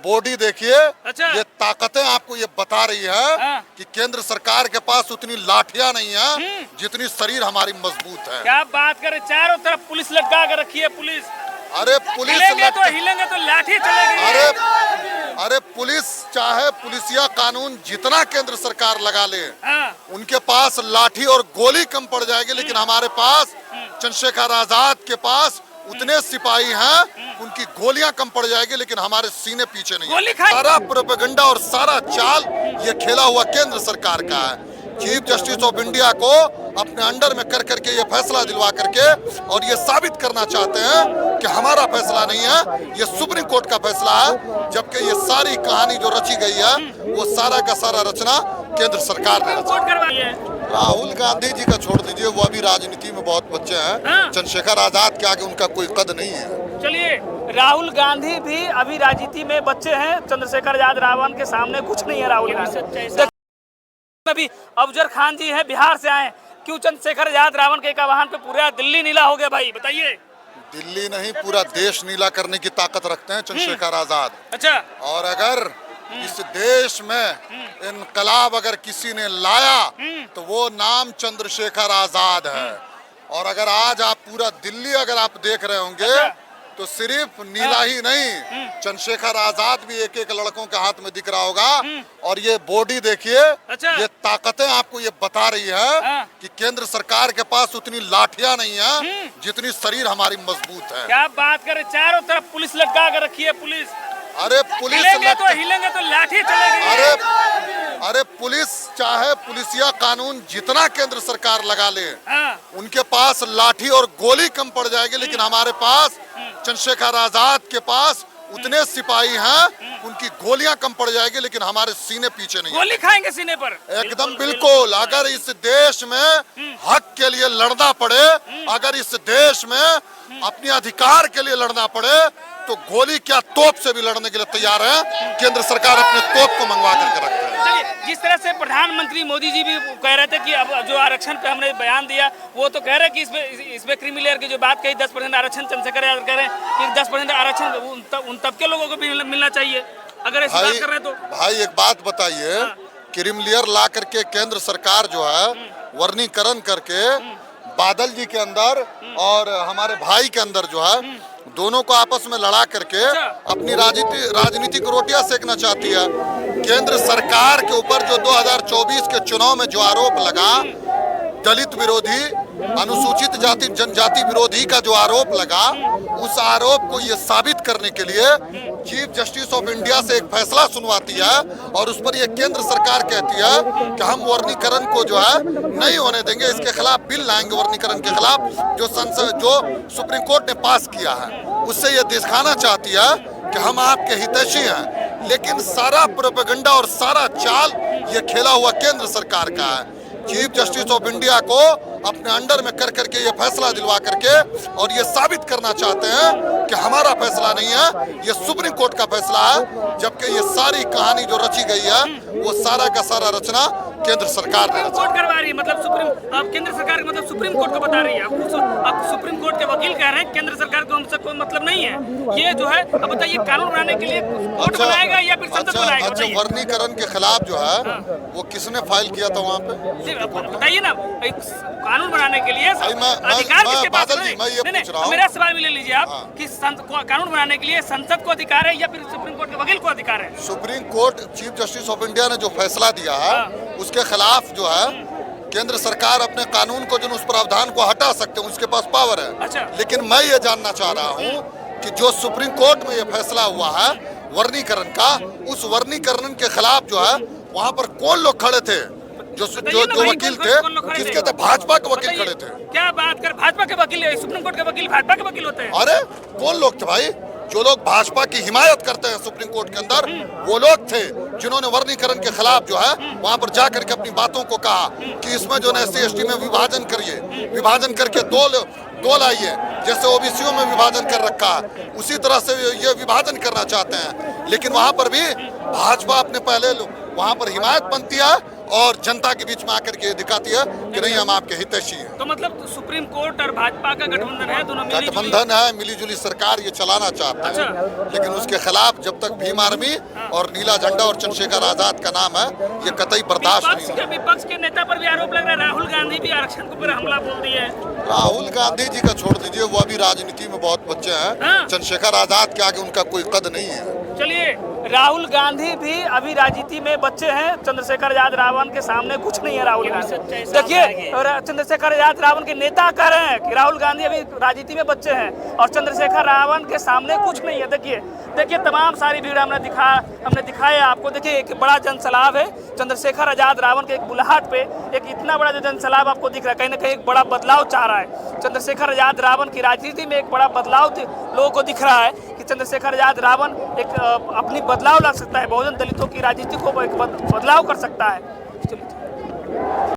Body देखिए। अच्छा। ये ताकतें आपको ये बता रही है हाँ। कि केंद्र सरकार के पास उतनी लाठियां नहीं है जितनी शरीर हमारी मजबूत है। क्या बात करें, चारों तरफ पुलिस लटका कर रखी है। पुलिस अरे पुलिस हिलेंगे तो लाठी चलेगी। अरे पुलिस चाहे पुलिसिया कानून जितना केंद्र सरकार लगा ले, हाँ। उनके पास लाठी और गोली कम पड़ जाएगी, लेकिन हमारे पास चंद्रशेखर आजाद के पास उतने सिपाही हैं, उनकी गोलियां कम पड़ जाएगी, लेकिन हमारे सीने पीछे नहीं। सारा प्रोपेगेंडा और सारा चाल ये खेला हुआ केंद्र सरकार का है। चीफ जस्टिस ऑफ इंडिया को अपने अंडर में कर करके ये फैसला दिलवा करके और ये साबित करना चाहते हैं कि हमारा फैसला नहीं है, ये सुप्रीम कोर्ट का फैसला है, जबकि ये सारी कहानी जो रची गई है वो सारा का सारा रचना केंद्र सरकार ने रचा। राहुल गांधी जी का छोड़ दीजिए, वो अभी राजनीति में बहुत बच्चे हैं। चंद्रशेखर आजाद के आगे उनका कोई कद नहीं है। चलिए, राहुल गांधी भी अभी राजनीति में बच्चे हैं, चंद्रशेखर आजाद रावण के सामने कुछ नहीं है। राहुल गांधी अभी अफजल खान जी हैं, बिहार से आए। क्यों चंद्रशेखर आजाद रावण के वाहन पे पूरा दिल्ली नीला हो गया भाई, बताइए। दिल्ली नहीं, पूरा देश नीला करने की ताकत रखते हैं चंद्रशेखर आजाद। अच्छा। और अगर इस देश में इनकलाब अगर किसी ने लाया तो वो नाम चंद्रशेखर आजाद है। और अगर आज आप पूरा दिल्ली अगर आप देख रहे होंगे तो सिर्फ नीला ही नहीं, चंद्रशेखर आजाद भी एक एक लड़कों के हाथ में दिख रहा होगा। और ये बॉडी देखिए। अच्छा। ये ताकतें आपको ये बता रही है कि केंद्र सरकार के पास उतनी लाठियां नहीं है जितनी शरीर हमारी मजबूत है। क्या बात करें, चारों तरफ पुलिस लटका कर रखी है। पुलिस अरे पुलिस हिलेंगे तो लाठी चलेगी। अरे पुलिस चाहे पुलिसिया कानून जितना केंद्र सरकार लगा ले, उनके पास लाठी और गोली कम पड़ जाएगी, लेकिन हमारे पास चंद्रशेखर आजाद के पास उतने सिपाही हैं, उनकी गोलियां कम पड़ जाएगी, लेकिन हमारे सीने पीछे नहीं। गोली खाएंगे सीने पर। एकदम बिल्कुल। अगर इस देश में हक के लिए लड़ना पड़े, अगर इस देश में अपने अधिकार के लिए लड़ना पड़े, तो गोली क्या तोप से भी लड़ने के लिए तैयार है। केंद्र सरकार अपने तोप को मंगवा करके रखते हैं। चलिए, जिस तरह से प्रधानमंत्री मोदी जी भी कह रहे थे कि अब जो आरक्षण पे हमने बयान दिया, वो तो कह रहे कि इसमें क्रीमी लेयर की जो बात कही 10% आरक्षण, चंद्रशेखर आजाद कह रहे हैं कि 10% आरक्षण उन तबके लोगों को भी मिलना चाहिए। अगर ऐसी बात कर रहे हैं तो भाई एक बात बताइए, क्रीमी लेयर ला करके केंद्र सरकार जो है वर्गीकरण करके बादल जी के अंदर और हमारे भाई के अंदर जो है दोनों को आपस में लड़ा करके अपनी राजनीतिक रोटियां सेकना चाहती है। केंद्र सरकार के ऊपर जो 2024 के चुनाव में जो आरोप लगा, दलित विरोधी, अनुसूचित जाति जनजाति विरोधी का जो आरोप लगा, उस आरोप को ये साबित करने के लिए चीफ जस्टिस ऑफ इंडिया से एक फैसला सुनवाती है और उस पर ये केंद्र सरकार कहती है कि हम वर्गीकरण को जो है नहीं होने देंगे, इसके खिलाफ बिल लाएंगे वर्गीकरण के खिलाफ, जो सुप्रीम कोर्ट ने पास किया है। उससे ये दिखाना चाहती है कि हम आपके हितैषी हैं, लेकिन सारा प्रोपेगेंडा और सारा चाल ये खेला हुआ केंद्र सरकार का है। चीफ जस्टिस ऑफ इंडिया को अपने अंडर में कर करके ये फैसला दिलवा करके और ये साबित करना चाहते हैं कि हमारा फैसला नहीं है, ये सुप्रीम कोर्ट का फैसला है, जबकि ये सारी कहानी जो रची गई है वो सारा का सारा रचना केंद्र सरकार ने कोर्ट करवा रही है। मतलब केंद्र सरकार मतलब सुप्रीम कोर्ट को बता रही है। अब सुप्रीम कोर्ट के वकील कह रहे हैं केंद्र सरकार को हमसे कोई मतलब नहीं है। ये जो है, अब बताइए, कानून बनाने के लिए कोर्ट बनाएगा या फिर संसद बनाएगा? अच्छा, वर्गीकरण के खिलाफ जो है वो किसने फाइल किया था वहाँ पे, बताइए ना। कानून बनाने के लिए अधिकार किसके पास है? मेरा सवाल भी ले लीजिए आप कि कानून बनाने के लिए संसद को अधिकार है या फिर सुप्रीम कोर्ट के वकील को अधिकार है? Supreme court, chief justice of India ने जो फैसला दिया है उसके खिलाफ जो है केंद्र सरकार अपने कानून को, जो उस प्रावधान को हटा सकते हैं, उसके पास पावर है। अच्छा। लेकिन मैं ये जानना चाह रहा हूँ कि जो सुप्रीम कोर्ट में ये फैसला हुआ है वर्गीकरण का, उस वर्गीकरण के खिलाफ जो है वहाँ पर कौन लोग खड़े थे? जो वकील थे, किसके थे? भाजपा के वकील खड़े थे। क्या बात कर, भाजपा के वकील, सुप्रीम कोर्ट के वकील भाजपा के वकील होते हैं? अरे कौन लोग थे भाई? जो लोग भाजपा की हिमायत करते हैं सुप्रीम कोर्ट के अंदर, वो लोग थे जिन्होंने वर्गीकरण के खिलाफ जो है वहां पर जाकर के अपनी बातों को कहा कि इसमें जो है SC/ST में विभाजन करिए, विभाजन करके दो लाइए, जैसे ओबीसीओ में विभाजन कर रखा है उसी तरह से ये विभाजन करना चाहते हैं। लेकिन वहां पर भी भाजपा अपने पहले वहां पर हिमायत बनती है और जनता के बीच में आकर के दिखाती है कि नहीं, हम आपके हितैषी हैं। तो मतलब सुप्रीम कोर्ट और भाजपा का गठबंधन है, दोनों मिली-जुली गठबंधन है, मिलीजुली सरकार ये चलाना चाहता है, लेकिन उसके खिलाफ जब तक भीम आर्मी और नीला झंडा और चंद्रशेखर आजाद का नाम है, ये कतई बर्दाश्त नहीं होगा। विपक्ष के नेता पर भी आरोप लग रहा है, राहुल गांधी भी आरक्षण के ऊपर हमला बोल दिए हैं। राहुल गांधी जी का छोड़ दीजिए, वो अभी राजनीति में बहुत बच्चे हैं। चंद्रशेखर आजाद के आगे उनका कोई कद नहीं है। चलिए, राहुल गांधी भी अभी राजनीति में बच्चे हैं, चंद्रशेखर आजाद रावण के सामने कुछ नहीं है। राहुल गांधी देखिए, और चंद्रशेखर आजाद रावण के नेता कह रहे हैं कि राहुल गांधी अभी राजनीति में बच्चे हैं और चंद्रशेखर रावण के सामने कुछ नहीं है। देखिए तमाम सारी भीड़ हमने दिखाया आपको। देखिए एक बड़ा जनसैलाब है, चंद्रशेखर आजाद रावण के एक बुलाहट पे एक इतना बड़ा जो जनसैलाब आपको दिख रहा है, कहीं ना कहीं एक बड़ा बदलाव चाह रहा है। चंद्रशेखर आजाद रावण की राजनीति में एक बड़ा बदलाव लोगों को दिख रहा है कि चंद्रशेखर आजाद रावण एक अपनी बदलाव ला सकता है, बहुजन दलितों की राजनीति को एक बदलाव कर सकता है।